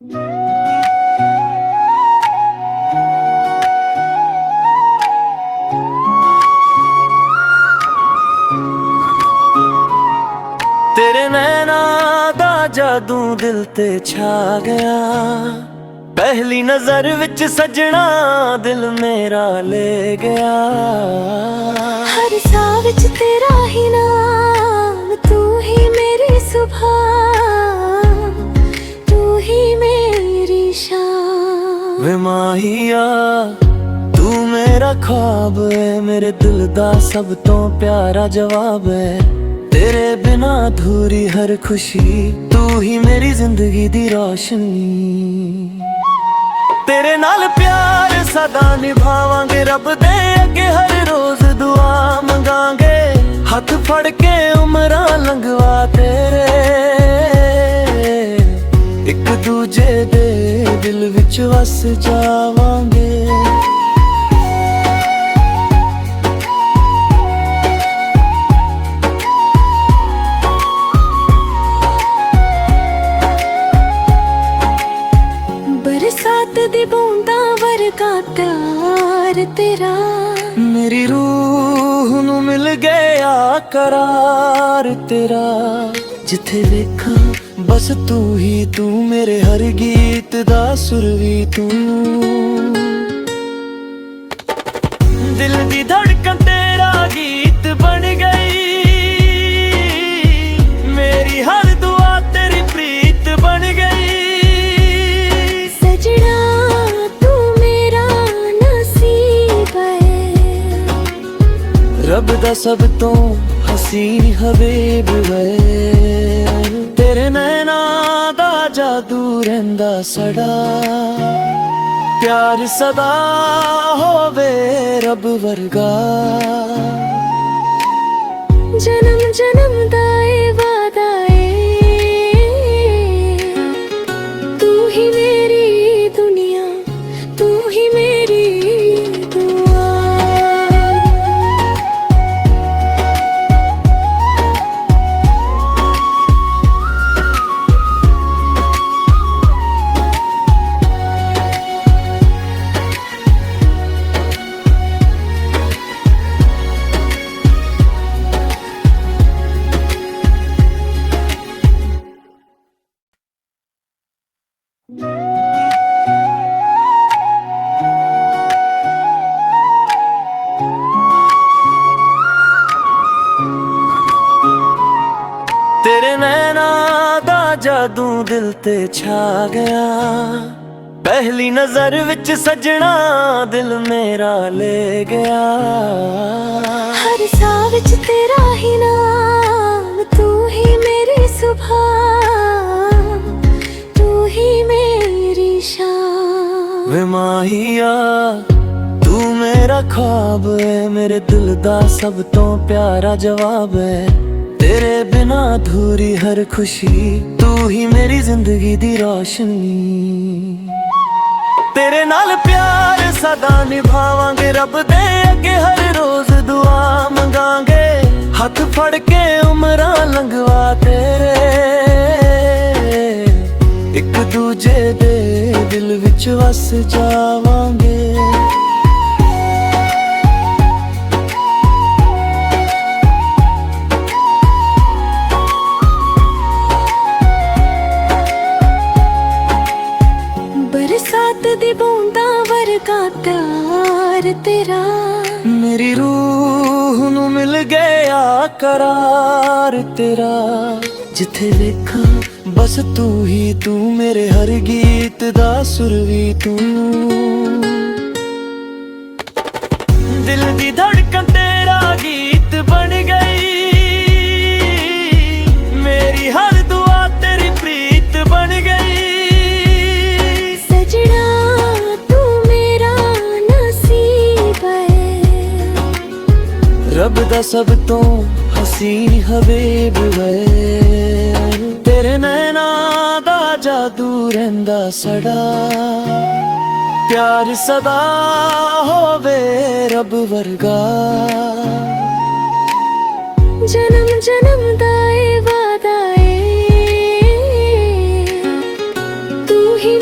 तेरे नैना दा जादू दिल ते छा गया, पहली नजर विच सजना दिल मेरा ले गया। हर साह विच तेरा ही नाम, तू ही मेरी सुबह, तू ही मेरी शाम। वे माहिया तू मेरा ख्वाब है, मेरे दिल दा सब तो प्यारा जवाब है। तेरे बिना अधूरी हर खुशी, तू ही मेरी जिंदगी दी रोशनी। तेरे नाल प्यार सदा निभावांगे, रब दे अगे हर रोज दुआ मंगांगे। हाथ फड़ के उमरां लंघवा तेरे, एक दूजे दे दिल विच वस जावांगे। बरसात दी बूंदा वर्गा प्यार तेरा, मेरी रूह नू मिल गया करार तेरा। जिथे देखा बस तू ही तू, मेरे हर गीत दा सुर भी तू। दिल दी धड़कन तेरा गीत बन गई, मेरी हर दुआ तेरी प्रीत बन गई। रब दा सब तो हसीन हबीब है, तेरे नैना दा जादू रहिंदा सड़ा। प्यार सदा होवे रब वर्गा, जन्म जन्म दा ए वादा ए। तू ही मेरी दुनिया, तू ही मेरी दुआ। तेरे नैना दा जादू दिल ते छा गया, पहली नजर विच सजना दिल मेरा ले गया। हर साह विच तेरा ही नाम, तू ही मेरी सुबह, तू ही मेरी शाम। वे माहिया तू मेरा ख्वाब है, मेरे दिल दा सब तो प्यारा जवाब है। तेरे बिना अधूरी हर खुशी, तू ही मेरी जिंदगी दी रोशनी। तेरे नाल प्यार सदा निभावांगे, रब दे अगे हर रोज दुआ मंगांगे। हाथ फड़ के उमरां लंघवा तेरे, एक दूजे दे दिल विच वस जावांगे। बरसात दी बूंदा वर्गा प्यार तेरा, मेरी रूह नू मिल गया करार तेरा। जिथे देखा बस तू ही तू, मेरे हर गीत दा सुर भी तू। दिल दी धड़कन तेरा गीत बन गई, मेरी हर दुआ तेरी प्रीत बन गई। रब दा सब तो हसीन हबीब है, तेरे नैना दा जादू रहिंदा सड़ा। प्यार सदा होवे रब वर्गा, जन्म जन्म दा ए वादा ए। तू ही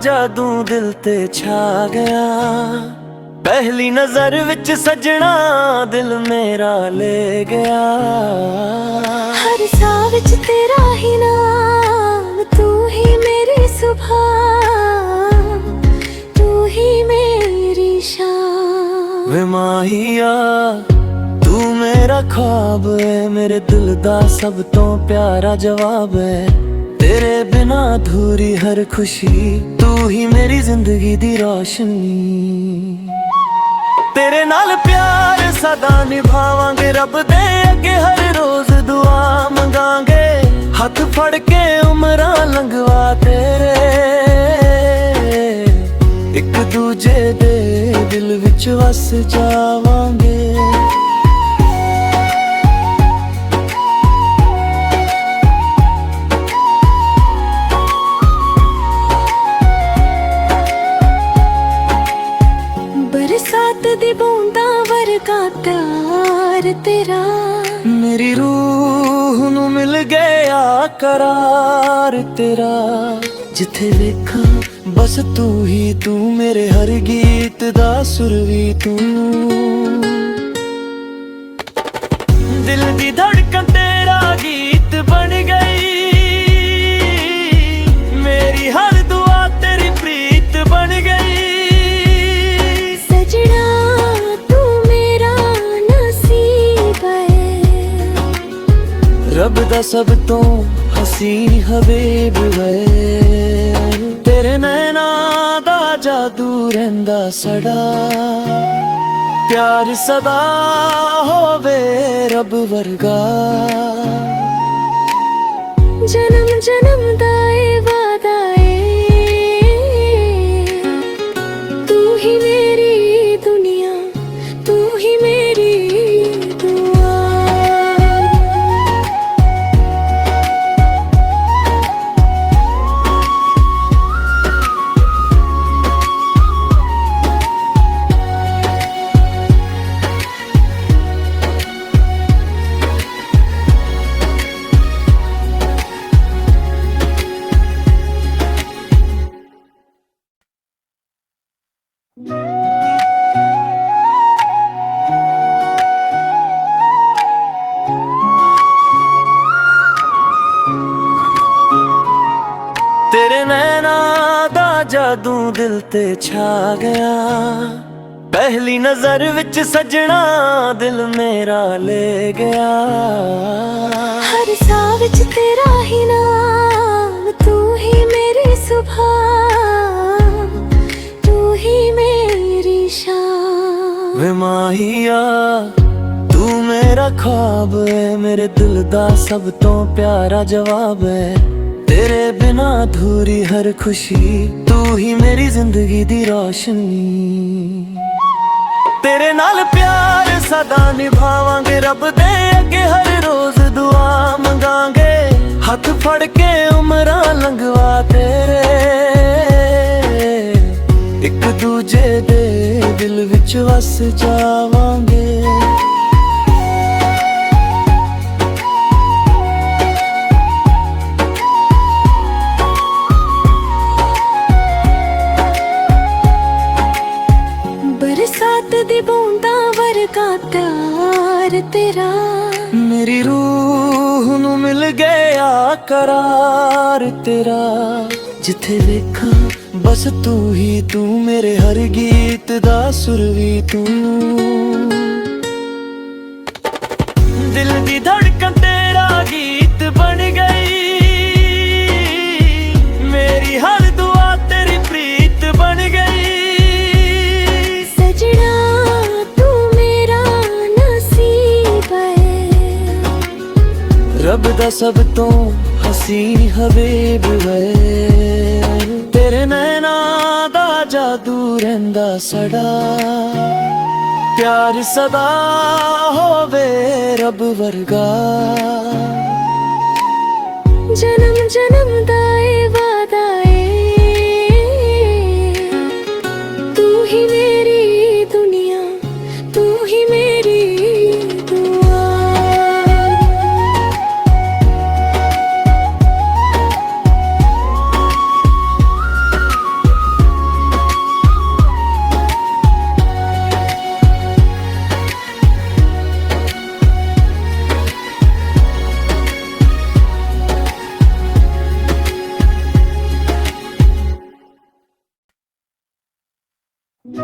जादू दिल ते छा गया। पहली नजर विच सजना दिल मेरा ले गया। हर साह विच तेरा ही नाम, तू ही मेरी सुबह, तू ही मेरी शाम। वे माहिया तू मेरा ख्वाब है, मेरे दिल दा सब तो प्यारा जवाब है। तेरे बिना अधूरी हर खुशी, तू ही मेरी जिंदगी दी रोशनी। तेरे नाल प्यार सदा निभावांगे, रब दे अगे हर रोज दुआ मंगांगे। हथ फड़ के उमरां लंघवा तेरे, एक दूजे दे दिल विच वस जावांगे। बरसात दी बूंदां वर्गा प्यार तेरा, मेरी रूह नू मिल गया करार तेरा। जिथे वेखा बस तू ही तू, मेरे हर गीत दा सुर भी तू। दिल दी धड़कन तेरा गीत बन गई, मेरी हर दुआ तेरी प्रीत बन गई। सजना तू मेरा नसीब है, रब दा सब तो हसीन हबीब है। तेरे नैना दा जादू रहिंदा सड़ा, प्यार सदा होवे रब वर्गा। जन्म जन्म दा ए वादा ए, तू ही मेरी दुनिया, तू ही मेरी दुआ। तेरे नैना दा जादू दिल ते छा गया। पहली नजर विच सजना दिल मेरा ले गया। हर साह विच तेरा ही नाम, तू ही मेरी सुबह, तू ही मेरी शाम। वे माहिया तू मेरा ख्वाब है, मेरे दिल दा सब तो प्यारा जवाब है। तेरे बिना अधूरी हर खुशी, तू ही मेरी जिंदगी दी रोशनी। तेरे नाल प्यार सदा निभावांगे, रब दे अगे हर रोज दुआ मंगांगे। हथ फड़ के उमरां लंघवा तेरे, एक दूजे दे दिल विच वस जावांगे। बरसात दी बूंदां वर्गा प्यार तेरा, मेरी रूह नू मिल गया करार तेरा। जिथे वेखा बस तू ही तू, मेरे हर गीत दा सुर भी तू। दिल दी धड़कन तेरा गीत बन गई, मेरी हर दुआ तेरी प्रीत बन गई। रब दा सब तो हसीन हबीब है। तेरे नैना दा जादू रहिंदा सड़ा, प्यार सदा होवे रब वर्गा। जन्म जन्म दा ए वादा ए, तू ही मेरी दुनिया, तू ही मेरी दुआ। तेरे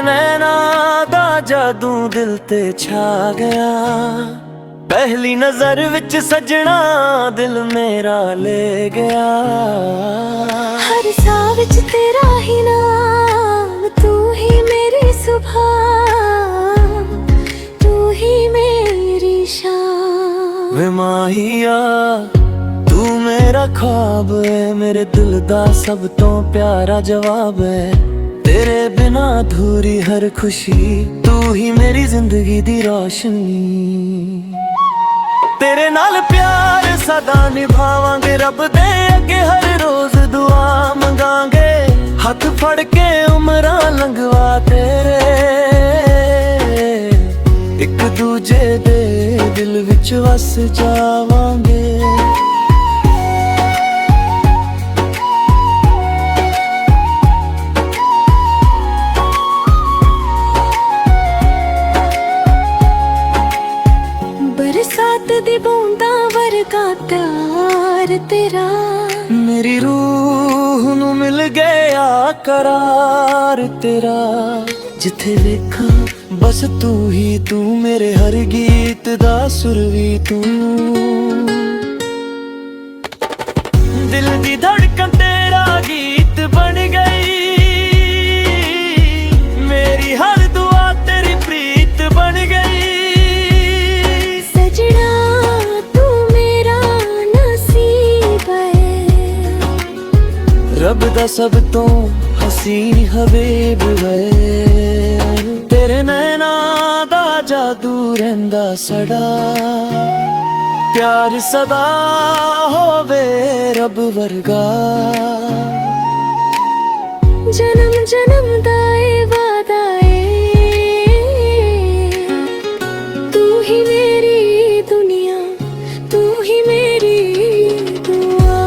नैना दा जादू दिल ते छा गया, पहली नजर विच सजना दिल मेरा ले गया। हर साह विच तेरा ही नाम, तू ही मेरी सुबह, तू ही मेरी शाम। वे माहिया तू मेरा ख्वाब है, मेरे दिल दा सब तो प्यारा जवाब है। तेरे बिना अधूरी हर खुशी, तू ही मेरी जिंदगी दी रोशनी। तेरे नाल प्यार सदा निभावांगे, रब दे अगे हर रोज दुआ मंगांगे। हाथ फड़ के उमरां लंघवा तेरे, एक दूजे दे दिल विच वस जावांगे। बरसात दी बूंदा वर्गा प्यार तेरा, मेरी रूह नू मिल गया करार तेरा। जिथे देखा बस तू ही तू, मेरे हर गीत दा सुर भी तू। दिल दी धड़कन तेरा गीत बन गई, मेरी हर दुआ तेरी प्रीत बन गई। रब दा सब तो हसीन हबीब है, तेरे नैना दा जादू रहिंदा सड़ा। प्यार सदा होवे रब वर्गा, जन्म जन्म दा ए वादा ए। तू ही मेरी दुनिया, तू ही मेरी दुआ।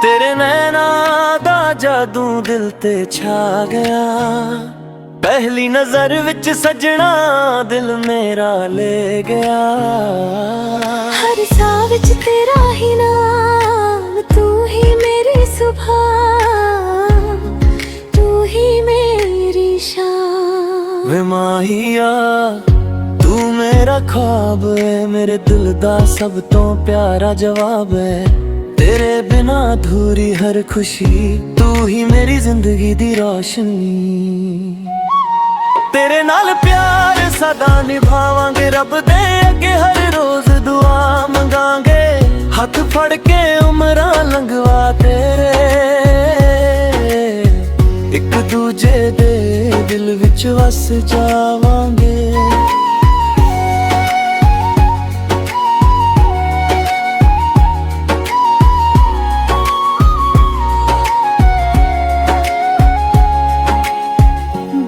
तेरे नैना दा जादू दिल ते छा गया, पहली नजर विच सजना दिल मेरा ले गया। हर साह विच तेरा ही नाम, तू ही मेरी सुबह, तू ही मेरी शाम। वे माहिया तू मेरा ख्वाब है, मेरे दिल दा सब तो प्यारा जवाब है। तेरे बिना अधूरी हर खुशी, तू ही मेरी जिंदगी दी रोशनी। तेरे नाल प्यार सदा निभावांगे, रब दे अगे हर रोज दुआ मंगांगे। हाथ फड़ के उमरां लंघवा तेरे, एक दूजे दे दिल विच वस जावांगे।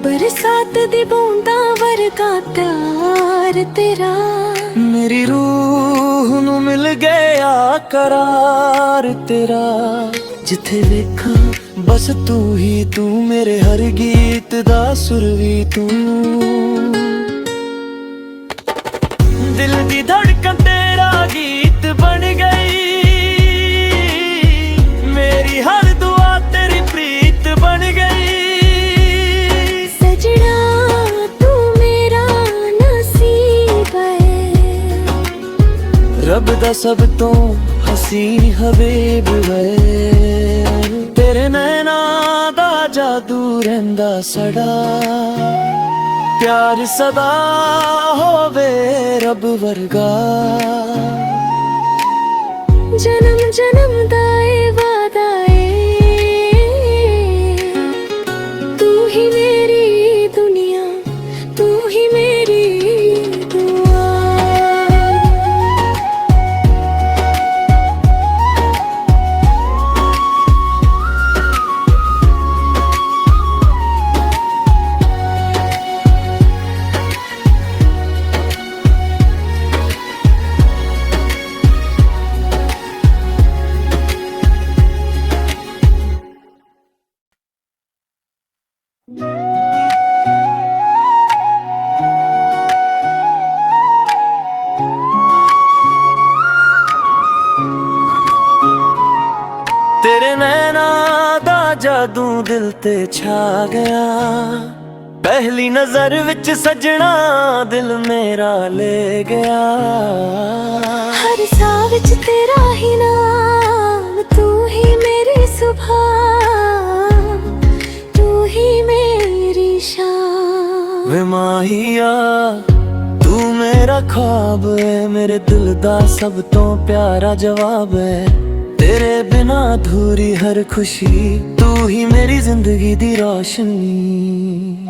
बरसात दी बूंदा वर्गा प्यार तेरा, मेरी रूह नू मिल गया करार तेरा। जिथे देखा बस तू ही तू, मेरे हर गीत दा सुर भी तू। दिल दी धड़कन तेरा गीत बन गई, मेरी हर दुआ तेरी प्रीत बन गई। रब दा सब तो हसीन हबीब है, तेरे नैना दा जादू रहिंदा सड़ा। प्यार सदा होवे रब वर्गा, जन्म जन्म दा ए वादा ए। तू ही जादू दिल ते छा गया। पहली नजर विच सजना दिल मेरा ले गया। हर साह विच तेरा ही नाम, तू ही मेरी सुबह, तू ही मेरी शाम। वे माहिया तू मेरा ख्वाब है, मेरे दिल दा सब तो प्यारा जवाब है। तेरे बिना अधूरी हर खुशी, तू ही मेरी जिंदगी दी रोशनी।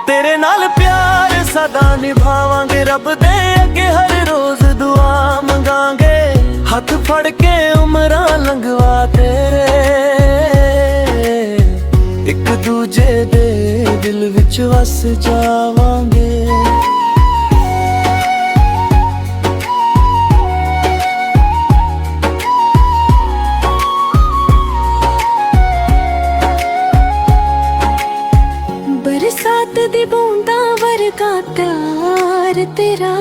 तेरे नाल प्यार सदा निभावांगे, रब दे अगे हर रोज दुआ मंगांगे। हथ फड़ के उमरां लंघवा तेरे, एक दूजे दे दिल विच वस जावांगे। बरसात दी बूंदा वर्गा प्यार तेरा,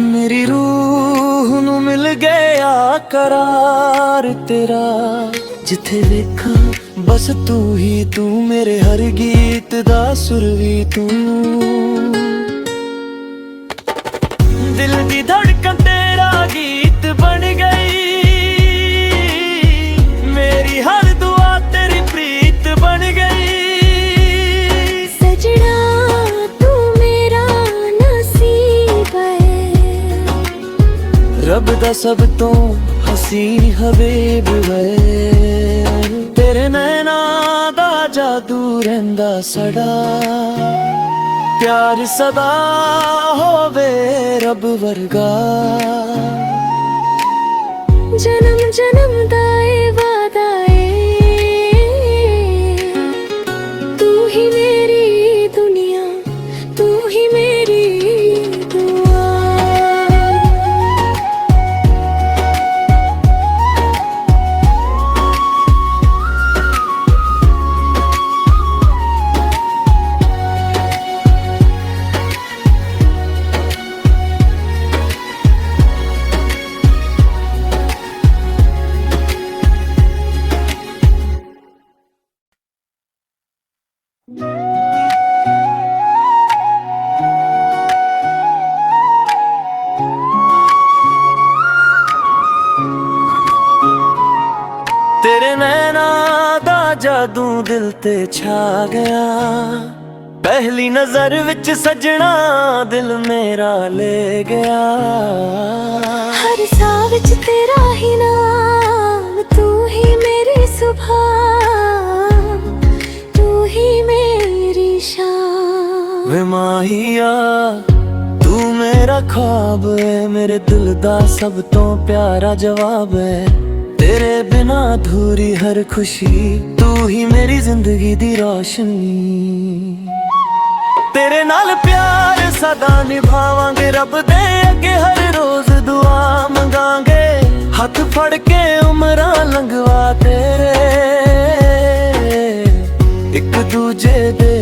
मेरी रूह नू मिल गया करार तेरा। जिथे देखा बस तू ही तू, मेरे हर गीत दा सुर भी तू। दिल दी धड़कन तेरा गीत बन गई, मेरी हर दुआ तेरी प्रीत बन गई। रब दा सब तो हसीन हबीब है। तेरे नैना दा जादू रहिंदा सड़ा, प्यार सदा होवे रब वर्गा। जन्म जन्म दा ए वादा ए, तू ही मेरी दुनिया, तू ही मेरी दुआ। तेरे नैना दा जादू दिल ते छा गया। पहली नजर विच सजना दिल मेरा ले गया। हर साह विच तेरा ही नाम, तू ही मेरी सुबह, तू ही मेरी शाम। वे माहिया तू मेरा ख्वाब है, मेरे दिल दा सब तो प्यारा जवाब है। तेरे बिना अधूरी हर खुशी, तू ही मेरी जिंदगी दी रोशनी। तेरे नाल प्यार सदा निभावांगे, रब दे अगे हर रोज दुआ मंगांगे। हथ फड़ के उमरां लंघवा तेरे, एक दूजे दे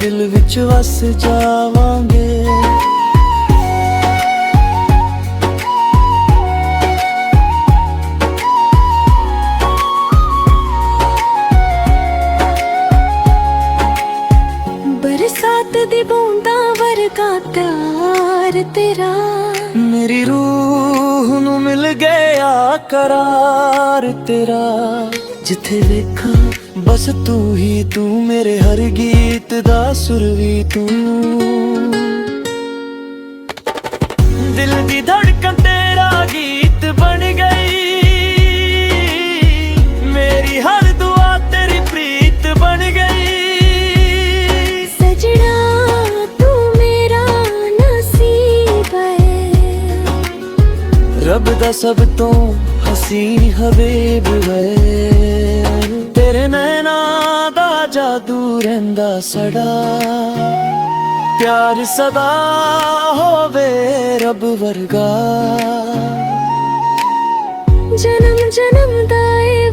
दिल विच वस जावांगे। बरसात दी बूंदा वर्गा प्यार तेरा, मेरी रूह नू मिल गया करार तेरा। जिथे देखा बस तू ही तू, मेरे हर गीत दा सुर भी तू। दिल दी धड़कन तेरा गीत बन गई, मेरी हर दुआ तेरी प्रीत बन गई। रब दा सब तो हसीन हबीब है। तेरे नैना दा जादू रहिंदा सड़ा, प्यार सदा होवे रब वर्गा। जन्म जन्म दा ए